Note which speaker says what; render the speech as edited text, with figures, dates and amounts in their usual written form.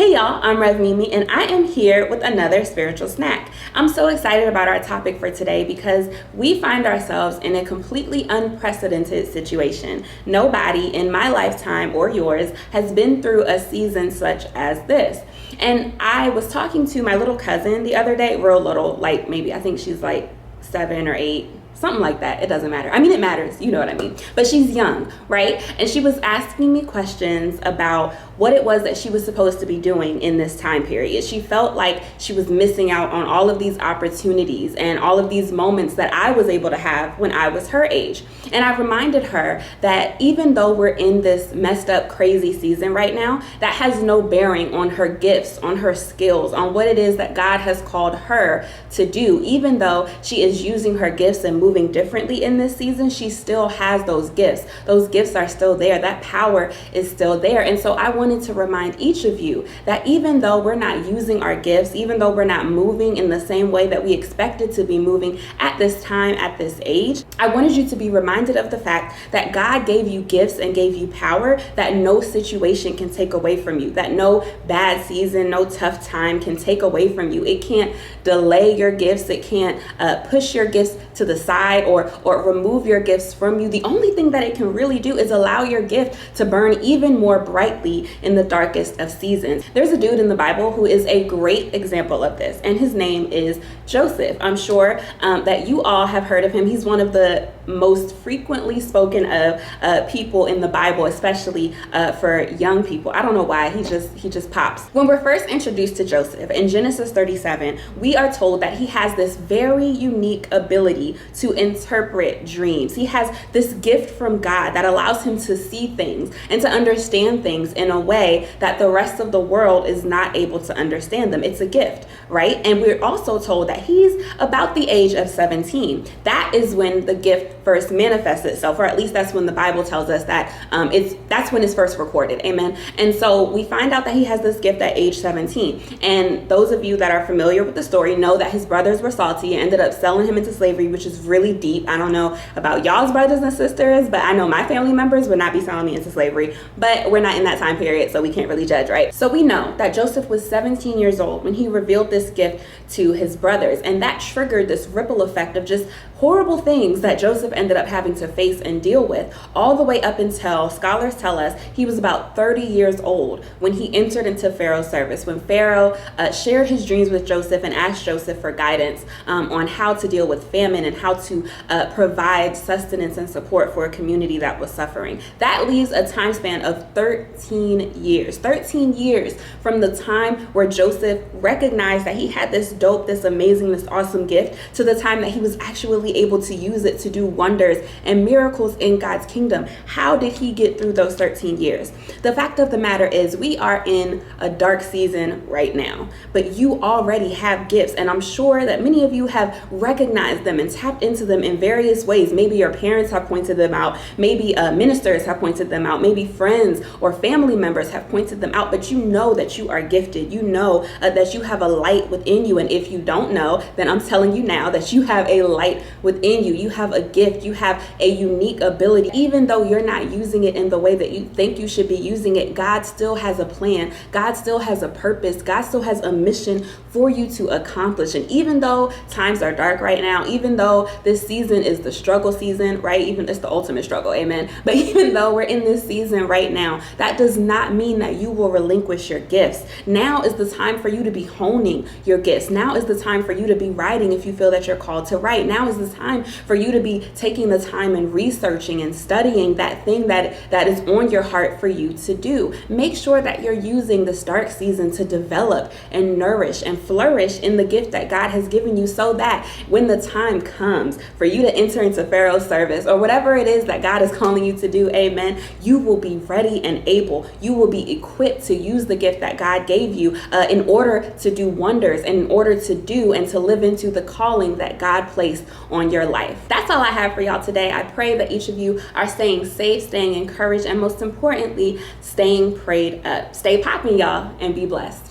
Speaker 1: Hey y'all, I'm Rev Mimi and I am here with another spiritual snack. I'm so excited about our topic for today because we find ourselves in a completely unprecedented situation. Nobody in my lifetime or yours has been through a season such as this. And I was talking to my little cousin the other day, real little, like maybe I think she's like 7 or 8. Something like that. It doesn't matter. I mean, it matters. You know what I mean. But she's young, right? And she was asking me questions about what it was that she was supposed to be doing in this time period. She felt like she was missing out on all of these opportunities and all of these moments that I was able to have when I was her age. And I reminded her that even though we're in this messed up, crazy season right now, that has no bearing on her gifts, on her skills, on what it is that God has called her to do. Even though she is using her gifts and moving differently in this season, she still has those gifts. Those gifts are still there. That power is still there. And so I wanted to remind each of you that even though we're not using our gifts, even though we're not moving in the same way that we expected to be moving at this time, at this age, I wanted you to be reminded of the fact that God gave you gifts and gave you power that no situation can take away from you, that no bad season, no tough time can take away from you. It can't delay your gifts. It can't push your gifts to the side or remove your gifts from you. The only thing that it can really do is allow your gift to burn even more brightly in the darkest of seasons. There's a dude in the Bible who is a great example of this, and his name is Joseph. I'm sure that you all have heard of him. He's one of the most frequently spoken of people in the Bible, especially for young people. I don't know why, he just pops. When we're first introduced to Joseph in Genesis 37, we are told that he has this very unique ability to interpret dreams. He has this gift from God that allows him to see things and to understand things in a way that the rest of the world is not able to understand them. It's a gift, right? And we're also told that he's about the age of 17. That is when the gift first manifests itself, or at least that's when the Bible tells us that that's when it's first recorded. Amen. And so we find out that he has this gift at age 17. And those of you that are familiar with the story know that his brothers were salty and ended up selling him into slavery, which is really deep. I don't know about y'all's brothers and sisters, but I know my family members would not be selling me into slavery, but we're not in that time period, so we can't really judge, right? So we know that Joseph was 17 years old when he revealed this gift to his brothers, and that triggered this ripple effect of just horrible things that Joseph ended up having to face and deal with, all the way up until, scholars tell us, he was about 30 years old when he entered into Pharaoh's service, when Pharaoh shared his dreams with Joseph and asked Joseph for guidance on how to deal with famine and how to provide sustenance and support for a community that was suffering. That leaves a time span of 13 years. 13 years from the time where Joseph recognized that he had this dope, this amazing, this awesome gift to the time that he was actually able to use it to do wonders and miracles in God's kingdom. How did he get through those 13 years? The fact of the matter is we are in a dark season right now, but you already have gifts, and I'm sure that many of you have recognized them and tapped into them in various ways. Maybe your parents have pointed them out, maybe ministers have pointed them out, maybe friends or family members have pointed them out, but you know that you are gifted. You know that you have a light within you, and if you don't know, then I'm telling you now that you have a light within you. You have a gift. You have a unique ability. Even though you're not using it in the way that you think you should be using it, God still has a plan. God still has a purpose. God still has a mission for you to accomplish. And even though times are dark right now, even though this season is the struggle season, right? Even it's the ultimate struggle, amen. But even though we're in this season right now, that does not mean that you will relinquish your gifts. Now is the time for you to be honing your gifts. Now is the time for you to be writing if you feel that you're called to write. Now is the time for you to be taking the time and researching and studying that thing that is on your heart for you to do. Make sure that you're using this dark season to develop and nourish and flourish in the gift that God has given you, so that when the time comes for you to enter into Pharaoh's service or whatever it is that God is calling you to do, amen, you will be ready and able. You will be equipped to use the gift that God gave you in order to do wonders and in order to do and to live into the calling that God placed on your life. That's all I have for y'all today. I pray that each of you are staying safe, staying encouraged, and most importantly, staying prayed up. Stay popping, y'all, and be blessed.